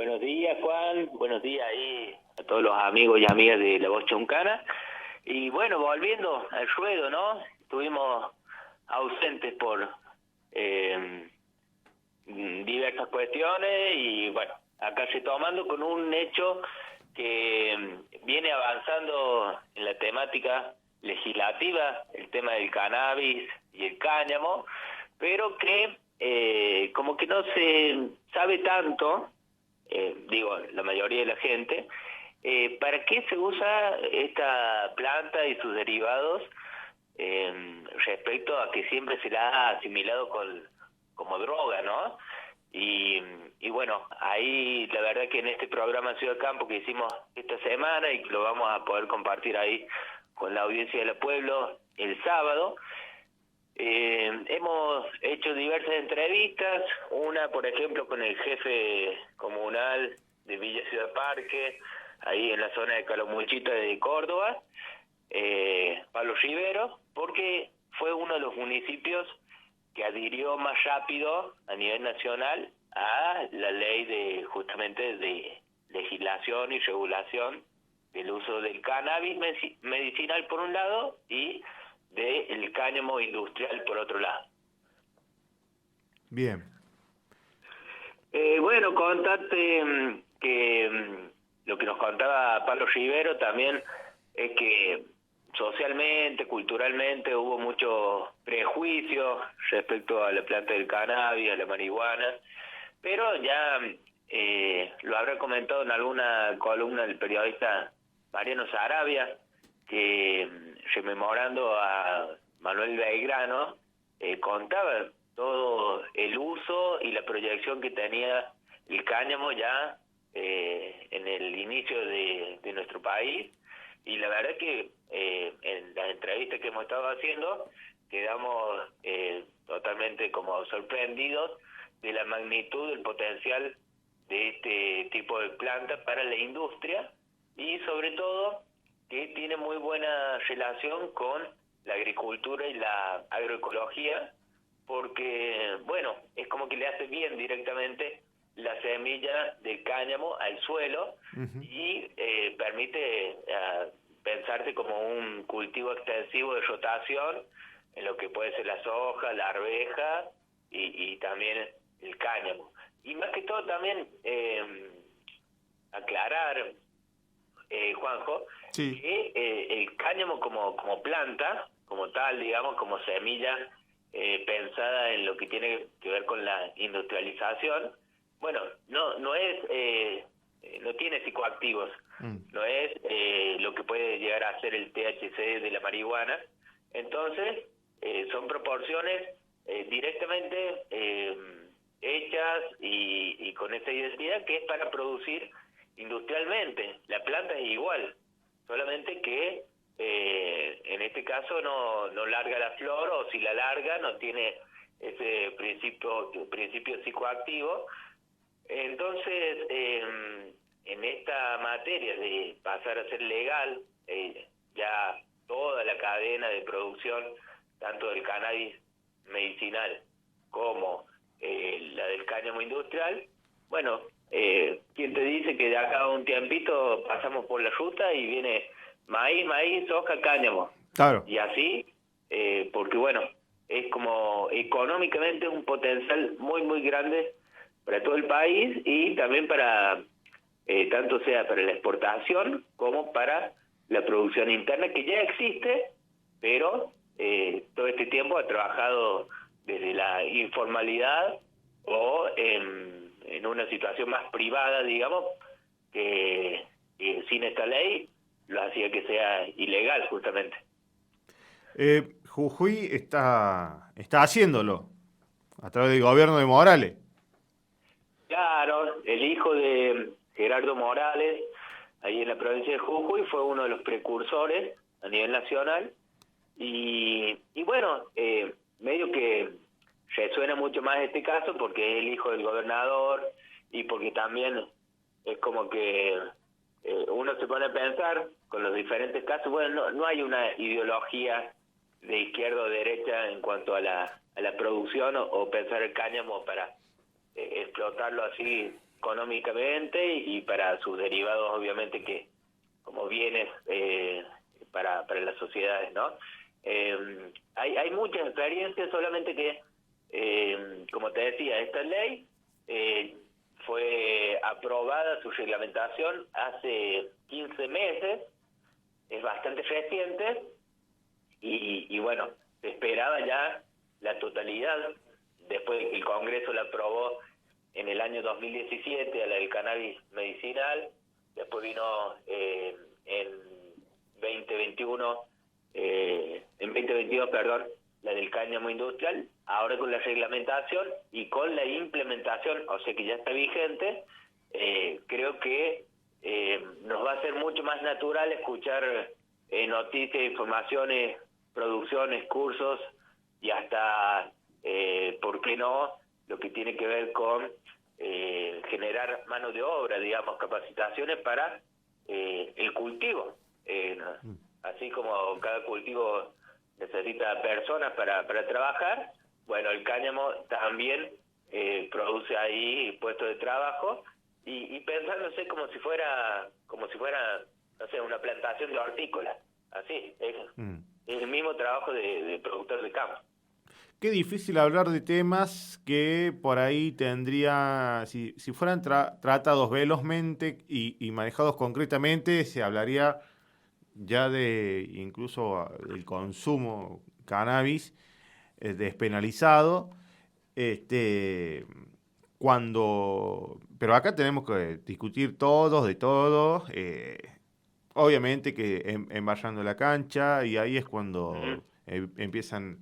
Buenos días, Juan. Buenos días ahí a todos los amigos y amigas de La Voz Chuncana. Y bueno, volviendo al ruedo, ¿no? Estuvimos ausentes por diversas cuestiones y bueno, acá retomando con un hecho que viene avanzando en la temática legislativa, el tema del cannabis y el cáñamo, pero que como que no se sabe tanto, digo, la mayoría de la gente, ¿para qué se usa esta planta y sus derivados respecto a que siempre se la ha asimilado como droga, ¿no? Y bueno, ahí la verdad que en este programa Ciudad Campo que hicimos esta semana y que lo vamos a poder compartir ahí con la audiencia de La Pueblo el sábado, hemos hecho diversas entrevistas, una por ejemplo con el jefe comunal de Villa Ciudad Parque, ahí en la zona de Calamuchita de Córdoba, Pablo Rivero, porque fue uno de los municipios que adhirió más rápido a nivel nacional a la ley de justamente de legislación y regulación del uso del cannabis medicinal por un lado y del cáñamo industrial por otro lado. Bien. Bueno, contarte que lo que nos contaba Pablo Rivero también es que socialmente, culturalmente hubo muchos prejuicios respecto a la planta del cannabis, a la marihuana, pero ya lo habrá comentado en alguna columna del periodista Mariano Sarabia, que rememorando a Manuel Belgrano, contaba todo el uso y la proyección que tenía el cáñamo ya en el inicio de nuestro país, y la verdad que en las entrevistas que hemos estado haciendo quedamos totalmente como sorprendidos de la magnitud del potencial de este tipo de planta para la industria y sobre todo que tiene muy buena relación con la agricultura y la agroecología, porque, bueno, es como que le hace bien directamente la semilla del cáñamo al suelo. Uh-huh. Y permite pensarse como un cultivo extensivo de rotación en lo que puede ser la soja, la arveja y también el cáñamo. Y más que todo también aclarar, Juanjo, sí, que el cáñamo como planta, como tal, digamos, como semilla pensada en lo que tiene que ver con la industrialización, bueno, no es, no tiene psicoactivos, no es lo que puede llegar a ser el THC de la marihuana. Entonces, son proporciones directamente hechas y con esta identidad que es para producir industrialmente. La planta es igual, solamente que en este caso no larga la flor, o si la larga no tiene ese principio psicoactivo. Entonces, en esta materia de pasar a ser legal, ya toda la cadena de producción, tanto del cannabis medicinal como la del cáñamo industrial, bueno, ¿quién te dice que de acá a un tiempito pasamos por la ruta y viene maíz, soja, cáñamo? Claro. Y así, porque bueno, es como económicamente un potencial muy, muy grande para todo el país y también para, tanto sea para la exportación como para la producción interna, que ya existe, pero todo este tiempo ha trabajado desde la informalidad o en una situación más privada, digamos, que sin esta ley lo hacía que sea ilegal justamente. Jujuy está haciéndolo a través del gobierno de Morales. Claro, el hijo de Gerardo Morales, ahí en la provincia de Jujuy, fue uno de los precursores a nivel nacional. Y bueno, medio que resuena mucho más este caso porque es el hijo del gobernador y porque también es como que uno se pone a pensar con los diferentes casos. Bueno, no hay una ideología de izquierda o derecha en cuanto a la producción o pensar el cáñamo para explotarlo así económicamente y para sus derivados, obviamente, que como bienes para las sociedades, ¿no? Hay muchas experiencias, solamente que, como te decía, esta ley fue aprobada, su reglamentación, hace 15 meses, es bastante reciente, y bueno, se esperaba ya la totalidad, después de que el Congreso la aprobó en el año 2017, a la del cannabis medicinal, después vino en 2021, en 2022, perdón, la del cáñamo industrial, ahora con la reglamentación y con la implementación, o sea que ya está vigente. Creo que nos va a ser mucho más natural escuchar noticias, informaciones, producciones, cursos y hasta, ¿por qué no?, lo que tiene que ver con generar mano de obra, digamos, capacitaciones para el cultivo. Así como cada cultivo necesita personas para trabajar, bueno, el cáñamo también produce ahí puestos de trabajo y pensándose como si fuera, no sé, una plantación de hortícola. Así, es el mismo trabajo de productor de campo. Qué difícil hablar de temas que por ahí tendría, si fueran tratados velozmente y manejados concretamente, se hablaría ya de incluso el consumo cannabis despenalizado, pero acá tenemos que discutir todos de todo, obviamente que embarrando la cancha, y ahí es cuando empiezan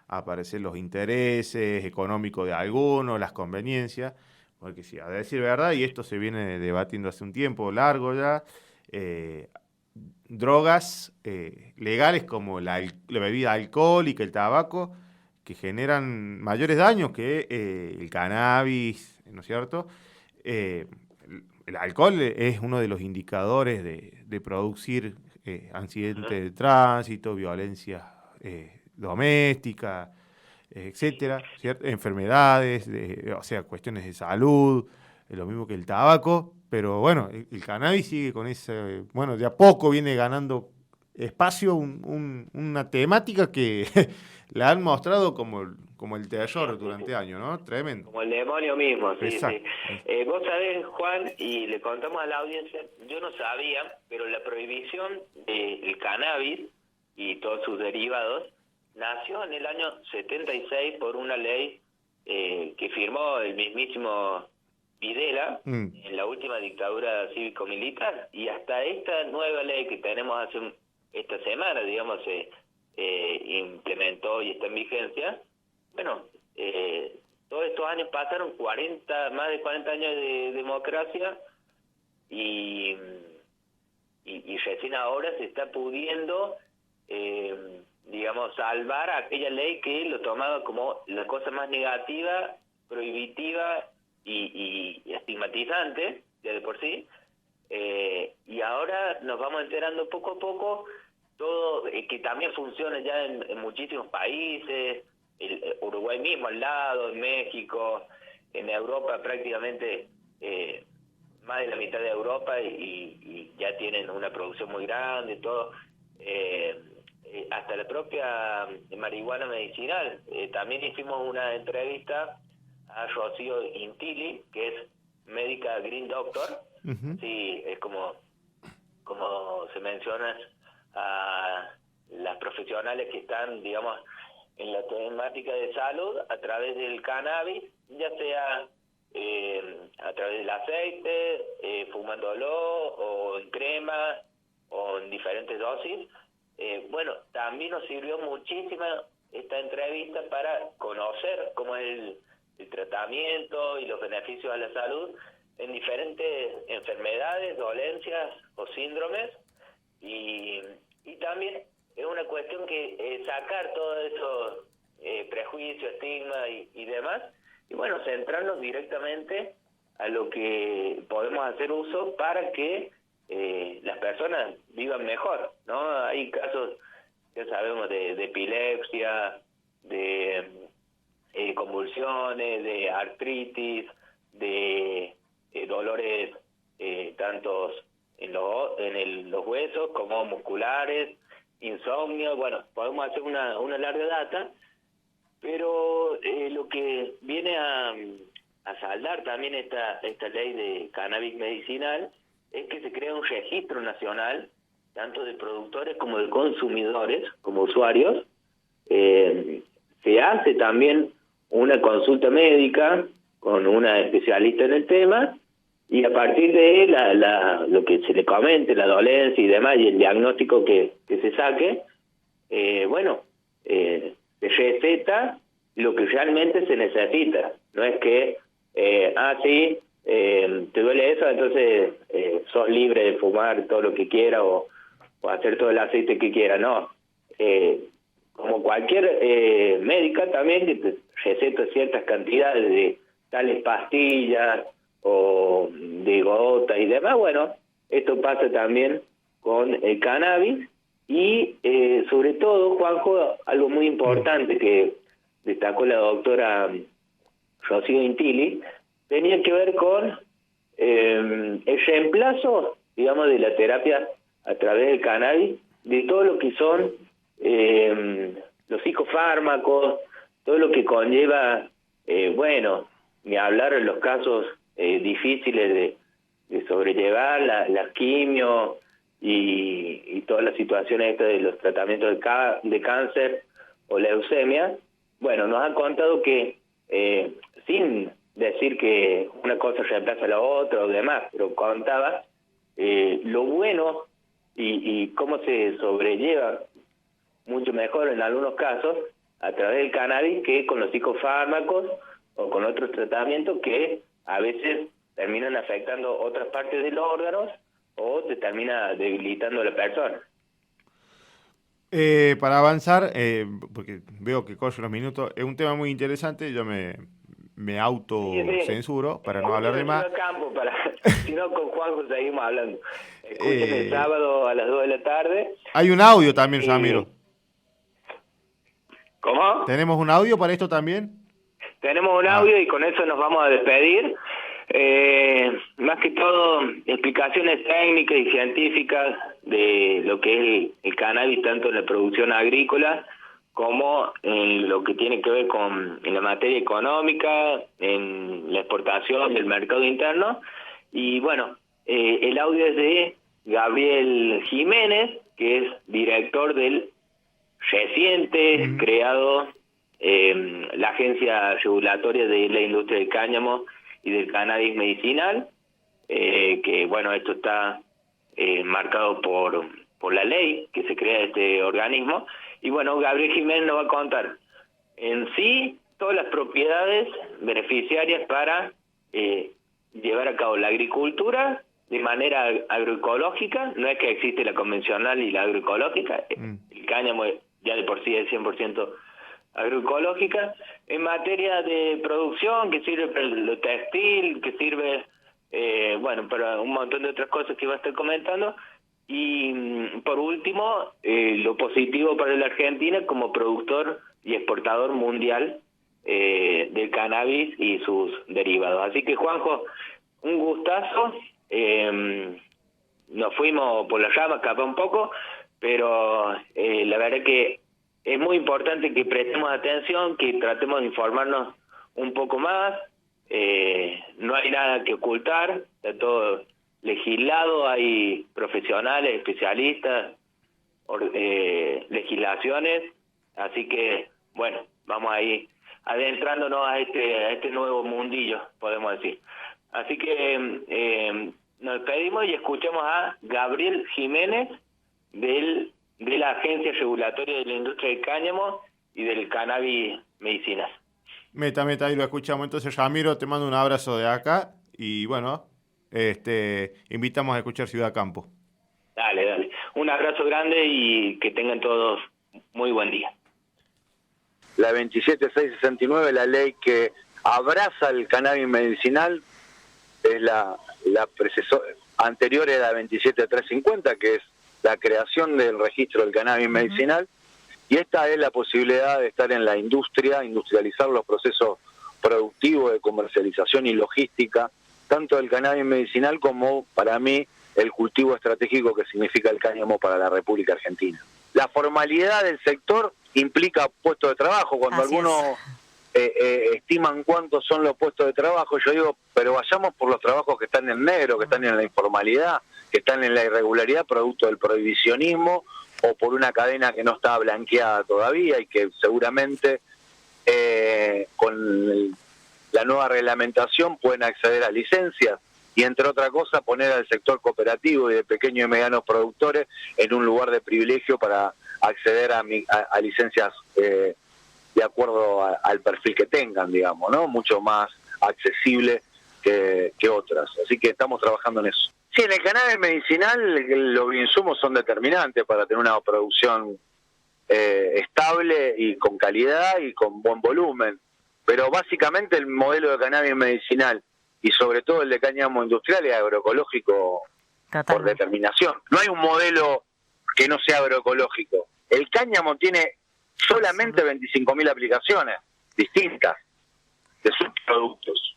a aparecer los intereses económicos de algunos, las conveniencias, porque sí, a decir verdad, y esto se viene debatiendo hace un tiempo largo ya, drogas legales como la bebida alcohólica, el tabaco, que generan mayores daños que el cannabis, ¿no es cierto? El alcohol es uno de los indicadores de producir accidentes de tránsito, violencia doméstica, etcétera, ¿cierto? Enfermedades, o sea, cuestiones de salud, lo mismo que el tabaco, pero bueno, el cannabis sigue con ese, bueno, de a poco viene ganando espacio una temática que la han mostrado como el terror durante años, ¿no? Tremendo. Como el demonio mismo, sí, Exacto. sí. Vos sabés, Juan, y le contamos a la audiencia, yo no sabía, pero la prohibición del cannabis y todos sus derivados nació en el año 76 por una ley que firmó el mismísimo Videla en la última dictadura cívico-militar, y hasta esta nueva ley que tenemos esta semana, digamos, se implementó y está en vigencia. Bueno, todos estos años pasaron, más de 40 años de democracia, y recién ahora se está pudiendo, digamos, salvar aquella ley que lo tomaba como la cosa más negativa, prohibitiva y estigmatizante, ya de por sí, y ahora nos vamos enterando poco a poco todo, que también funciona ya en muchísimos países, Uruguay mismo al lado, en México, en Europa prácticamente más de la mitad de Europa, y ya tienen una producción muy grande, todo, hasta la propia marihuana medicinal. También hicimos una entrevista a Rocío Intili, que es médica Green Doctor. Sí, es como se menciona a las profesionales que están, digamos, en la temática de salud a través del cannabis, ya sea a través del aceite, fumándolo, o en crema, o en diferentes dosis. Bueno, también nos sirvió muchísimo esta entrevista para conocer cómo es el tratamiento y los beneficios a la salud en diferentes enfermedades, dolencias o síndromes, y también es una cuestión que sacar todos esos prejuicios, estigmas y demás, y bueno, centrarnos directamente a lo que podemos hacer uso para que las personas vivan mejor, ¿no? Hay casos, ya sabemos, de epilepsia, de convulsiones, de artritis, de dolores tantos en los huesos como musculares, insomnio. Bueno, podemos hacer una larga data, pero lo que viene a saldar también esta ley de cannabis medicinal es que se crea un registro nacional, tanto de productores como de consumidores, como usuarios. Se hace también una consulta médica con una especialista en el tema, y a partir de lo que se le comente, la dolencia y demás, y el diagnóstico que se saque, se receta lo que realmente se necesita. No es que, te duele eso, entonces sos libre de fumar todo lo que quieras o hacer todo el aceite que quieras. No. Como cualquier médica también, que te receta ciertas cantidades de tales pastillas o de gotas y demás. Bueno, esto pasa también con el cannabis y sobre todo, Juanjo, algo muy importante que destacó la doctora Rocío Intilli, tenía que ver con el reemplazo, digamos, de la terapia a través del cannabis, de todo lo que son los psicofármacos, todo lo que conlleva, ni hablar en los casos difíciles de sobrellevar las quimio y todas las situaciones estas de los tratamientos de cáncer o leucemia. Bueno, nos han contado que, sin decir que una cosa reemplaza a la otra o demás, pero contaba lo bueno y cómo se sobrelleva mucho mejor en algunos casos a través del cannabis que con los psicofármacos o con otros tratamientos que a veces terminan afectando otras partes de los órganos o te termina debilitando a la persona. Para avanzar, porque veo que corre los minutos, es un tema muy interesante, yo me autocensuro para no hablar de más. Campo, si no, con Juanjo seguimos hablando. Escuchen el sábado a las 2 de la tarde. Hay un audio también, Ramiro. ¿Cómo? ¿Tenemos un audio para esto también? Tenemos un audio y con eso nos vamos a despedir. Más que todo, explicaciones técnicas y científicas de lo que es el cannabis, tanto en la producción agrícola como en lo que tiene que ver en la materia económica, en la exportación del mercado interno. Y bueno, el audio es de Gabriel Jiménez, que es director del reciente creado la Agencia Regulatoria de la Industria del Cáñamo y del Cannabis Medicinal, que bueno, esto está marcado por la ley que se crea este organismo. Y bueno, Gabriel Jiménez nos va a contar en sí todas las propiedades beneficiarias para llevar a cabo la agricultura de manera agroecológica. No es que existe la convencional y la agroecológica, el cáñamo ya de por sí es 100% agroecológica, en materia de producción, que sirve para lo textil, que sirve para un montón de otras cosas que va a estar comentando. Y por último, lo positivo para la Argentina como productor y exportador mundial del cannabis y sus derivados. Así que, Juanjo, un gustazo. Nos fuimos por las ramas, capaz un poco, pero la verdad que es muy importante que prestemos atención, que tratemos de informarnos un poco más. No hay nada que ocultar, está todo legislado, hay profesionales, especialistas, legislaciones, así que bueno, vamos ahí adentrándonos a este nuevo mundillo, podemos decir. Así que nos despedimos y escuchemos a Gabriel Jiménez de la Agencia Regulatoria de la Industria del Cáñamo y del Cannabis Medicinal. Meta, y lo escuchamos. Entonces, Ramiro, te mando un abrazo de acá y bueno, invitamos a escuchar Ciudad Campo. Dale. Un abrazo grande y que tengan todos muy buen día. La 27669, la ley que abraza el cannabis medicinal, es la anterior era la 27350, que es la creación del registro del cannabis medicinal, y esta es la posibilidad de estar en la industria, industrializar los procesos productivos de comercialización y logística, tanto del cannabis medicinal como, para mí, el cultivo estratégico que significa el cáñamo para la República Argentina. La formalidad del sector implica puestos de trabajo. Cuando algunos estiman cuántos son los puestos de trabajo, yo digo, pero vayamos por los trabajos que están en negro, que están en la informalidad, que están en la irregularidad producto del prohibicionismo o por una cadena que no está blanqueada todavía y que seguramente con la nueva reglamentación pueden acceder a licencias y, entre otras cosas, poner al sector cooperativo y de pequeños y medianos productores en un lugar de privilegio para acceder a licencias de acuerdo al perfil que tengan, digamos, ¿no? Mucho más accesible que otras. Así que estamos trabajando en eso. Sí, en el cannabis medicinal los insumos son determinantes para tener una producción estable y con calidad y con buen volumen. Pero básicamente el modelo de cannabis medicinal y sobre todo el de cáñamo industrial es agroecológico por determinación. No hay un modelo que no sea agroecológico. El cáñamo tiene solamente 25.000 aplicaciones distintas de sus productos.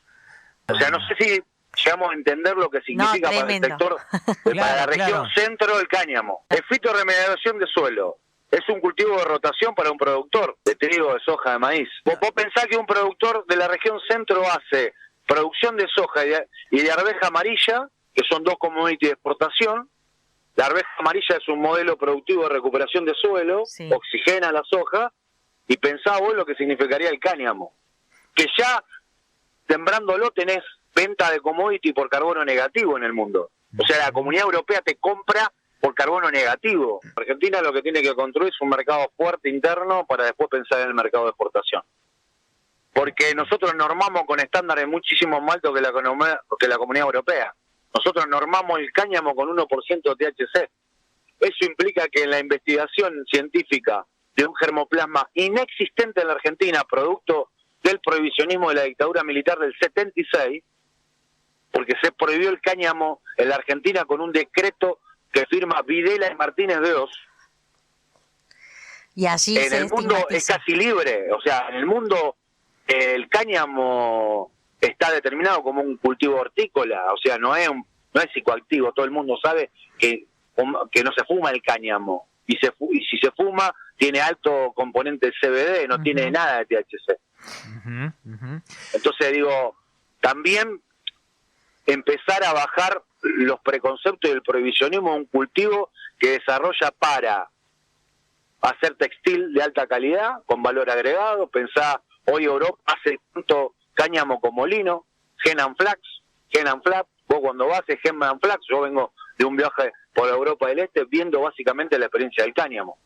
O sea, no sé si llegamos a entender lo que significa para el sector, para la región centro del cáñamo. Es fitorremediación de suelo. Es un cultivo de rotación para un productor de trigo, de soja, de maíz. Vos pensás que un productor de la región centro hace producción de soja y de arveja amarilla, que son dos commodities de exportación. La arveja amarilla es un modelo productivo de recuperación de suelo, oxigena la soja, y pensá vos lo que significaría el cáñamo. Que ya, sembrándolo, tenés venta de commodity por carbono negativo en el mundo. O sea, la Comunidad Europea te compra por carbono negativo. Argentina lo que tiene que construir es un mercado fuerte interno para después pensar en el mercado de exportación. Porque nosotros normamos con estándares muchísimo más altos que la Comunidad Europea. Nosotros normamos el cáñamo con 1% de THC. Eso implica que en la investigación científica de un germoplasma inexistente en la Argentina, producto del prohibicionismo de la dictadura militar del 76, porque se prohibió el cáñamo en la Argentina con un decreto que firma Videla y Martínez de Oz. Y así en el mundo es casi libre. O sea, en el mundo el cáñamo está determinado como un cultivo hortícola. O sea, no es psicoactivo. Todo el mundo sabe que no se fuma el cáñamo. Y si se fuma, tiene alto componente de CBD, no tiene nada de THC. Entonces digo, también empezar a bajar los preconceptos del prohibicionismo de un cultivo que desarrolla para hacer textil de alta calidad, con valor agregado. Pensá, hoy Europa hace tanto cáñamo como lino, Hen and Flax, vos cuando vas es Hen and Flax. Yo vengo de un viaje por Europa del Este viendo básicamente la experiencia del cáñamo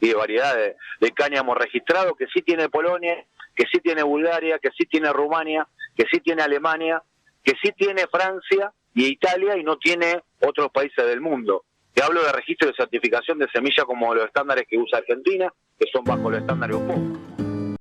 y de variedad de cáñamo registrado que sí tiene Polonia, que sí tiene Bulgaria, que sí tiene Rumania, que sí tiene Alemania, que sí tiene Francia y Italia y no tiene otros países del mundo. Te hablo de registro de certificación de semilla como los estándares que usa Argentina, que son bajo los estándares UPO.